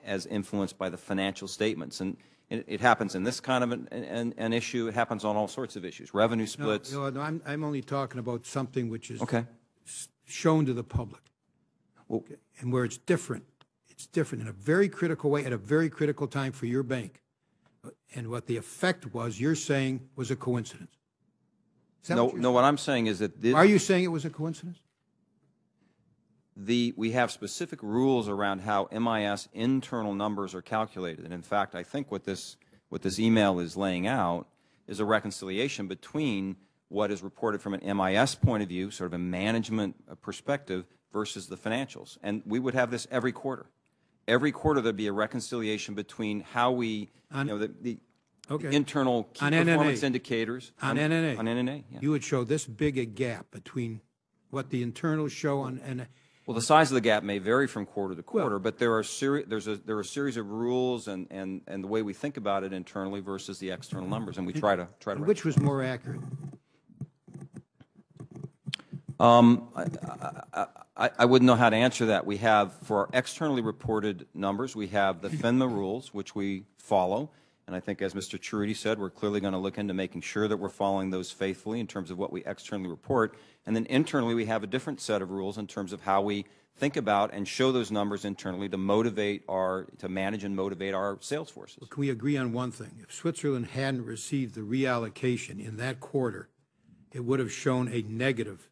as influenced by the financial statements. And it happens in this kind of an issue. It happens on all sorts of issues, revenue splits. No, I'm only talking about something which is okay. shown to the public. Well, okay. And where it's different. It's different in a very critical way at a very critical time for your bank. And what the effect was, you're saying, was a coincidence. No, what I'm saying is that this... Are you saying it was a coincidence? We have specific rules around how MIS internal numbers are calculated. And in fact, I think what this email is laying out is a reconciliation between what is reported from an MIS point of view, sort of a management perspective, versus the financials. And we would have this every quarter. Every quarter there'd be a reconciliation between how we, the internal key performance indicators. On NNA. On NNA, yeah. You would show this big a gap between what the internals show on NNA. Well, the size of the gap may vary from quarter to quarter, but there are a series of rules and the way we think about it internally versus the external numbers, and we try to. Which was more accurate? I wouldn't know how to answer that. We have, for our externally reported numbers, we have the FINMA rules, which we follow. And I think, as Mr. Chiruti said, we're clearly going to look into making sure that we're following those faithfully in terms of what we externally report. And then internally, we have a different set of rules in terms of how we think about and show those numbers internally to manage and motivate our sales forces. Well, can we agree on one thing? If Switzerland hadn't received the reallocation in that quarter, it would have shown a negative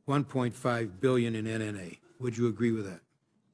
$1.5 billion in NNA. Would you agree with that?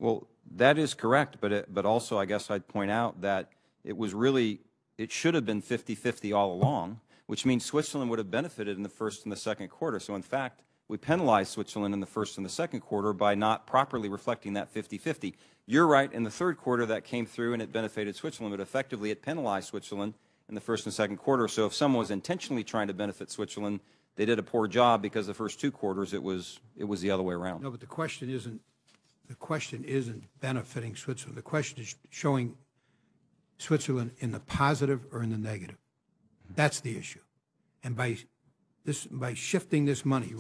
Well, that is correct, but also I guess I'd point out that it should have been 50-50 all along, which means Switzerland would have benefited in the first and the second quarter. So in fact, we penalized Switzerland in the first and the second quarter by not properly reflecting that 50-50. You're right, in the third quarter that came through and it benefited Switzerland, but effectively it penalized Switzerland in the first and second quarter. So if someone was intentionally trying to benefit Switzerland, they did a poor job because the first two quarters it was the other way around. No, but the question isn't benefiting Switzerland. The question is showing Switzerland in the positive or in the negative. That's the issue. And by shifting this money,